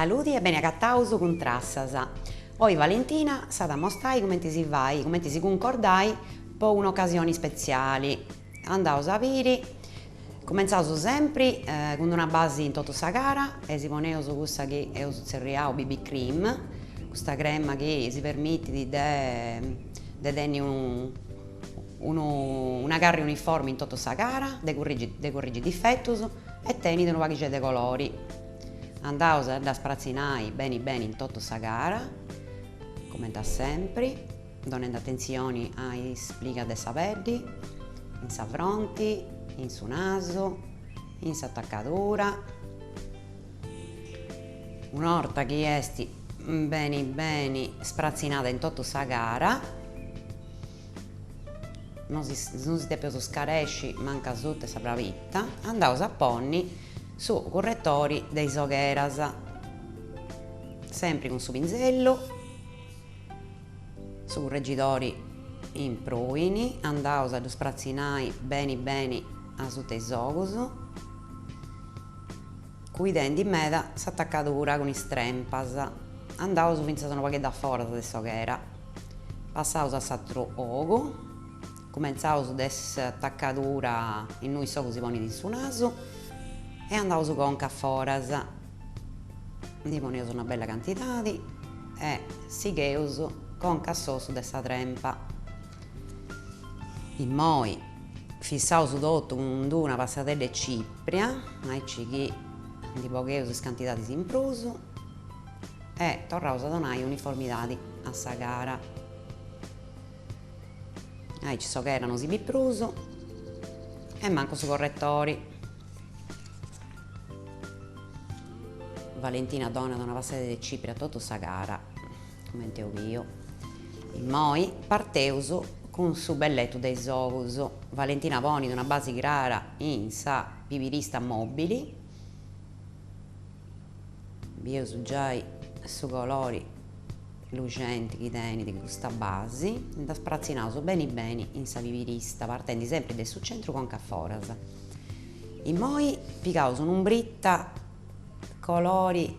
Saluti e bene agattausu con trassas. Oggi Valentina sa mostrare come si vai, come si concordai per un'occasione speciale. Andaus a viri, cominciaus sempre con una base in totto sa gara e si poneus questa che è zerriao BB Cream, questa crema che si permette di dare una gara uniforme in totto sa gara, de corrigi difettos e tieni una paghiglia di colori. Andaus a sprazzinare bene in totto sa gara, come da sempre, donando attenzione ai spliga de sa peddi, in sa fronte, in su naso, in sa attaccatura. Un'orta che esti bene sprazzinata in totto sa gara, non si deve scaresci, manca sotto sa bravitta, andaus a ponni su correttori dei sogheras, sempre con su pinzello, su correggitori in pruini, andaus a sprazzinare bene a su dei sogus, cuidando in meda s'attaccatura con i strempas, andaus finza una poche da fora de soghera, passaus a s'altro ogo, cominciaus dess'attaccatura in noi sogus si poni in su naso, e andaus con foras, li poneus una bella quantità e sigheus con cassosu de sa trempa. In moi fissaus tutto con una passatella e cipria, aici che li pogheus quantità in prus e torraus a donare uniformità a sa gara. Aici so che erano si prus e manco su correttori. Valentina dona una passata di cipria a tutta sa gara, come te io. In moi parteus con su belletto dei sogus. Valentina poni una base grara in sa pipirista mobili. Bieus già su colori lucenti che teni di questa base. Da sprazzinaus bene in sa pipirista, partendo sempre del su centro con cafforas. In moi picaus un'umbritta colori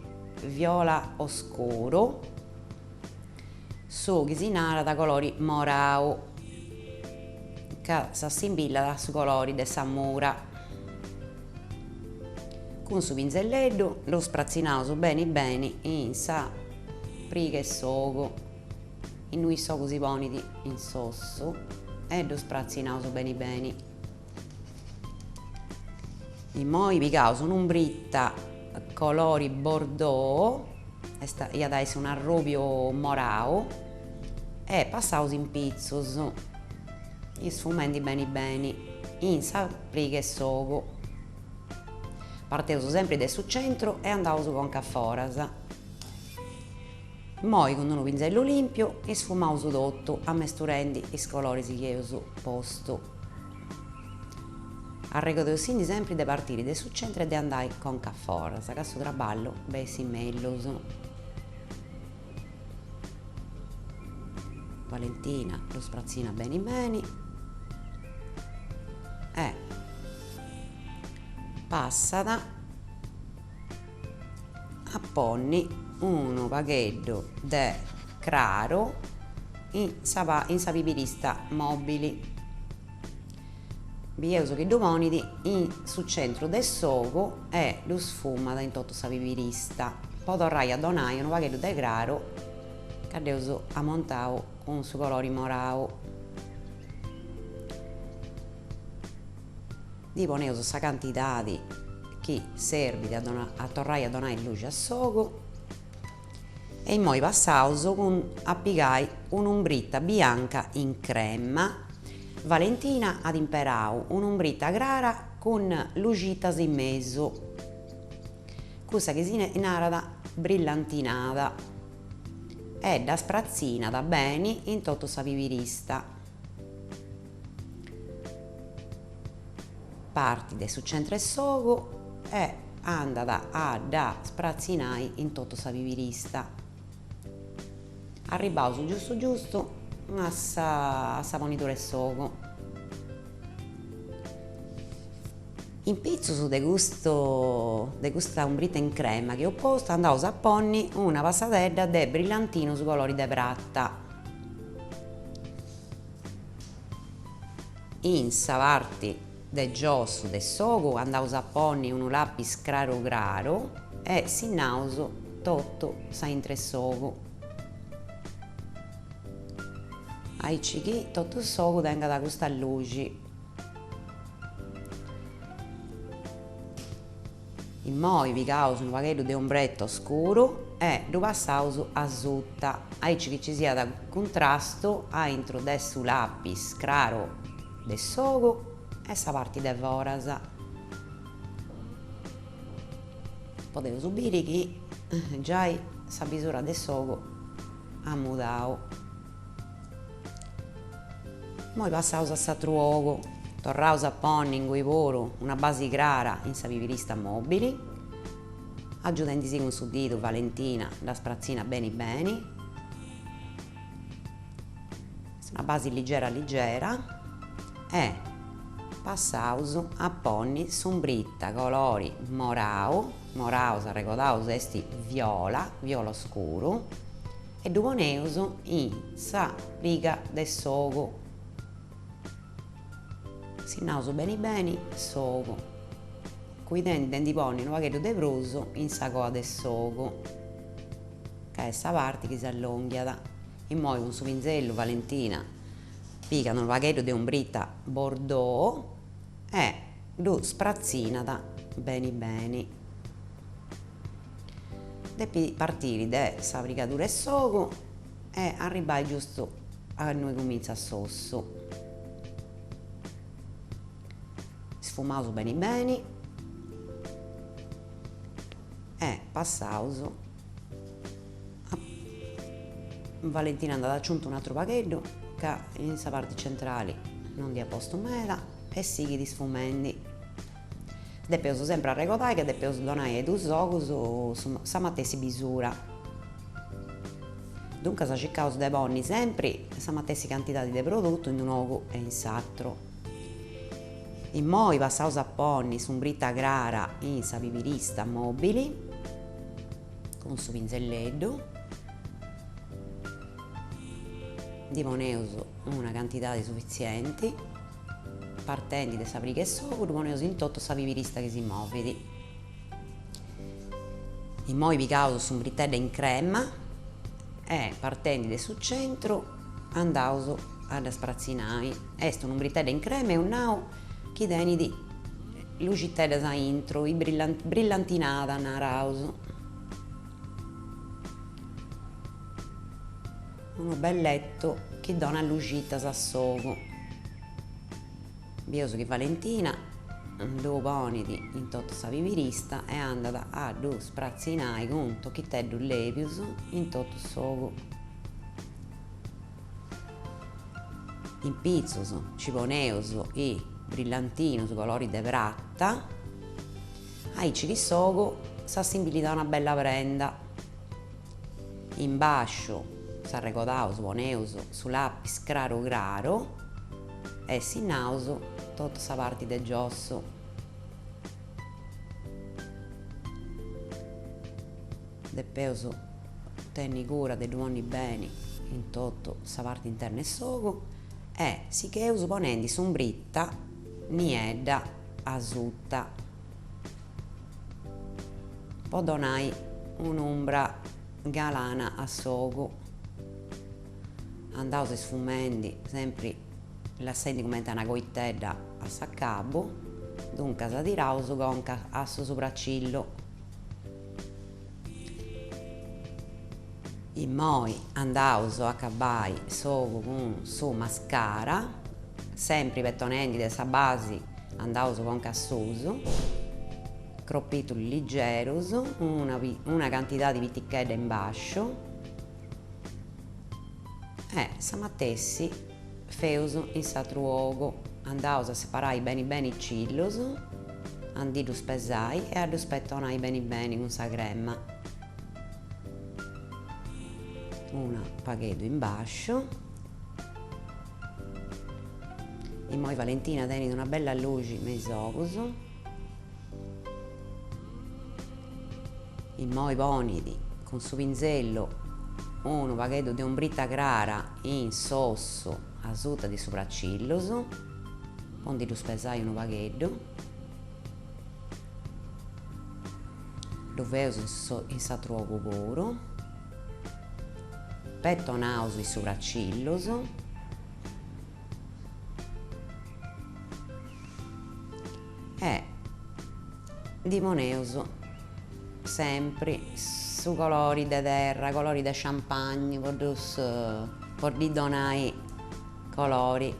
viola oscuro su chisinara da colori morau che s'assimbilla su colori de sa mura. Con su pinzelleddu lo sprazzinaus bene in sa priga e sogo, in noi sogo si poniti in sosso e lo sprazzinaus bene. In moi picaus un'umbritta colori bordeaux, ia da essere un arrobio morao, e passaus in pizzus, sfumenti bene in sa priga e sogo. Parteus sempre del su centro e andaus con cafforas. Moi con un pinzello limpio sfumaus tutto, ammesturando i colori che eus posto. Arregodeus sempre de partire del su centro e de andare con cafforas, che su traballo besi mellus. Valentina lo sprazzina bene e passata a ponni un paghetto de craro in sa pipirista mobili. Bieus che domoniti in su centro del sogo e lo sfuma in totto sa pipirista. Poi torrai a donare un paghetto de craro che deus ammontau con su colori morau. Di poneus sa quantità che serve a torrai a donare luce a sogo e in moi passaus a pigai un'umbritta bianca in crema. Valentina ad imperau un'umbritta grara con lucitas in mezzo, questa che si narada brillantinata e da sprazzina da bene in totto sa pipirista. Parti del su centro e sogo e andata a da sprazzinare in totto sa pipirista. Arribaus giusto a sa ponitura e sogo. In pizzo de questa umbrita in crema che ho posto andavo a ponni una passadedda de brillantino su colori de pratta. In sa parte de giossu de sogu andavo a ponni un lapis craro craro e sinnauso tutto sa intre sogu. Aici chi tutto il sogu tenga da questa luce. In moi pigaus un pagheddu de ombretto scuro e lu passaus a sutta. Aici che ci sia da contrasto a intro de su lapis craro de sogu e sa parte de foras. Potevo subire che già sa bisura de sogu ha mudau. Moi passaus a s'atru ogu, torraus a ponni in cui puru una base clara in sa vivirista mobili, aggiudendisi con su ditu Valentina la sprazzina bene bene, una base leggera e passaus a ponni sumbritta colori morau s'arregodaus esti viola scuru e du poneus in sa riga de sogu. Sinnaus bene sogu, cuidendo ponni un pagheddu de prusu in sa coa de sogu, che è sa parte che si allunghiat. In moi con su pinzellu Valentina pigat un pagheddu de umbrita bordeaux e lu sprazzinat bene. Depi partire de sa frigadura de sogu e arribai giusto a noi comincia s'ossu. Sfumaus bene e passaus Valentina andat aggiunto un altro pagheddu che in sa parte centrale non dia posto meda e sighit sfumendi. Depeus sempre arregodare che depeus donare ai dus ogus sa matessi bisura. Dunque cercaus de ponni sempre sa matessi quantità de produtto in un ogu e in s'atru. In moi passaus a ponni s'umbrita crara in sa vivirista mobili con su pinzelleddu. Di poneus una quantità sufficiente, partendo da sa friga e sogu, lu poneus in toto sa vivirista che si movit. In moi pigaus s'umbritedda in crema e partendo da su centro andaus ad sprazzinare. Est un'umbritedda in crema e un nau chi tenit luciteddas a intro, brillantinada naraus. Uno belletto che dona lucittas a sogu. Bios che Valentina lu ponit in toto sa vivirista e andat a lu sprazzinare con tocchiteddu levius in toto sogu. In pizzus ci poneus i brillantinus colori de pratta, aici chi sogu s'assimbilida una bella prenda. In basciu s'arregodaus poneus su lapis craro craro e sinnaus tota sa parte de giossu. Depeus tenni cura de lu ponni bene in toto sa parte interna de sogu e sigheus ponendi s'umbritta niedda a sutta. Po donai un'umbra galana a sogu. Andaus sfumendi sempre lassendi come una coitedda a s'accabu, dunque sa tiraus conca a su sopraccillo. In moi andaus a accabai sogu con su mascara, sempre pettonendi de sa base andaus conca a susu, croppituli liggerus, una quantità di pitichedda in bascio e sa matessi feus in s'atru ogu. Andaus a separai bene i cillus, andi lu pesai e a lu pettonai bene con sa crema. Una pagheddu in bascio. In moi Valentina tenit una bella luce me is ogus moi ponidi con su pinzello un paghetto di ombrita clara in sosso a sutta di sopraccillos, pondi lo spesai un paghetto, lo veso in s'atruogu puru, pettonaus i sopraccillos e dimoneus sempre su colori de terra, colori de champagne, por di donai colori.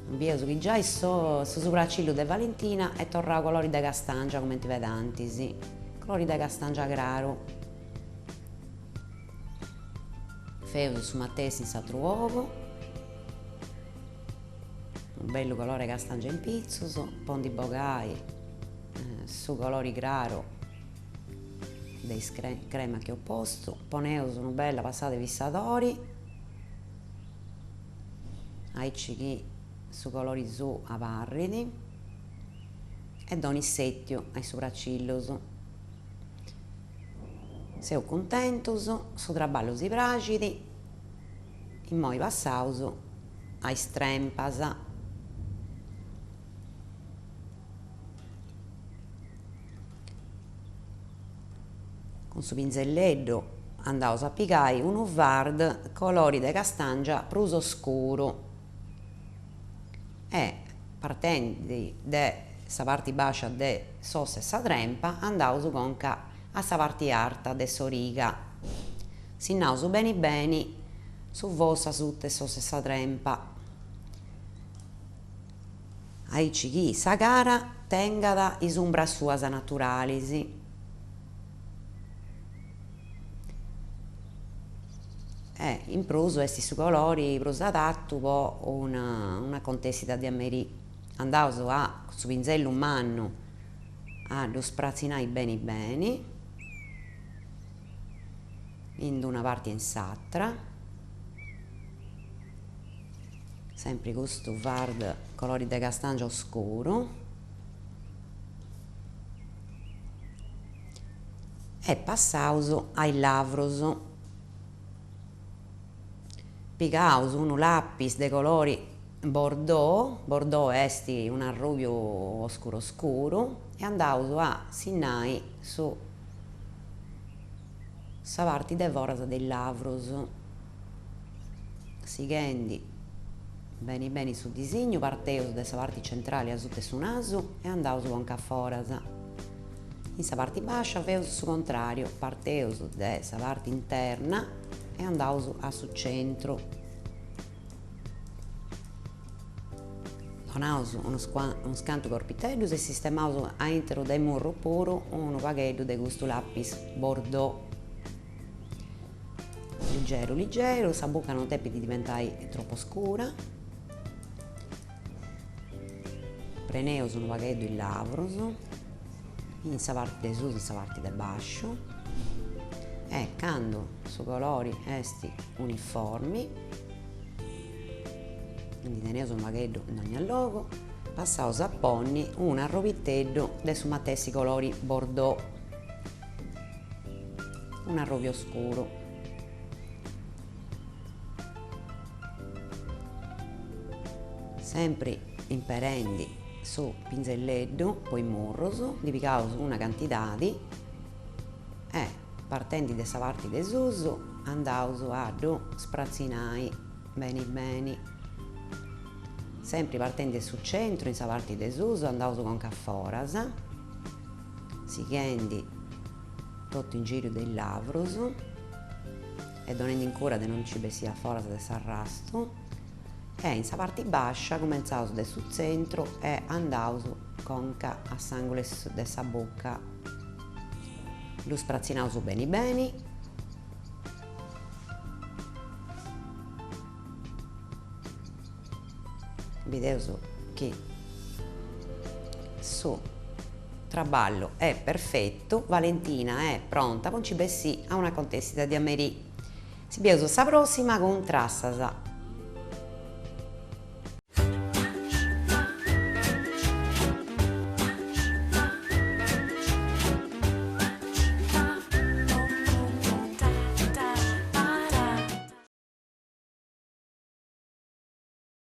Biesu che già su sopraccillo de Valentina è torrao colori de castangia come ti vedantisi, colori de castangia claro. Feu su mattesi in s'atru uovo, un bello colore castangia in pizzus, pondi bogai su colori claro dei crema che ho posto, poneus una bella passata di vissatori, aici chi su colori su a parridi e doni settiu ai sopraccillos. Seu contentus, su traballu si prascidi, in moi passaus ai strempas. Con su pinzelleddo andaus a pigai unu vard colori de castangia prus oscuru e partendi de sa parte bascia de s'ossa e sa trempa andaus conca a sa parte arta de s'origa. Sinnaus beni beni su vossa sutta e s'ossa e sa trempa. Aici chi sa cara tengat is umbras suas naturalis. In prus est su colori prus adattu po una contesida de ammerì. Andaus a su pinzellu mannu a lu sprazzinai beni beni in una parte e in s'atra, sempre custu vard colori de castangia oscuru, e passaus ai lavros. Pigaus unu lapis de colori bordeaux, bordeaux est un arrubiu oscuro oscuru, e andaus a sinnai su sa parte de foras dei lavros, sighendi beni beni su disegnu, parteus de sa parte centrale a sutta su nasu e andaus conca foras. In sa parte bascia feus su contrariu, parteus de sa parte interna e andaus a su centru. Donaus unu scantu corpiteddus e sistemaus a interu de murru puru unu pagheddu de custu lapis bordeaux. Liggeru liggeru, sa bucca non tepi di diventai troppo scura. Preneus unu pagheddu in lavros, in sa parte de sus e sa parte de basciu. E cando su colori est uniformi, quindi teneus un pagheddu in ogni logo, passaus a ponni un arrovitteddu de su matessi colori bordeaux, un arrovio scuro. Sempre imperendi su pinzelleddu, poi murros, li pigaus una cantidadi e partendi de sa parte de sus andaus a lu sprazzinai beni beni, sempre partendi su centru in sa parte de sus andaus conca foras, sighendi totu in giru dei lavros e donendi in cura de non ci bessia foras de s'arrastu, e in sa parte bascia comenzaus de su centru e andaus conca a s'angules de sa bucca. Lu sprazzinaus beni beni, videus che su traballo è perfetto, Valentina è pronta, non ci bessi a una contesita di ammerì. Si vede sa prossima con trassasa.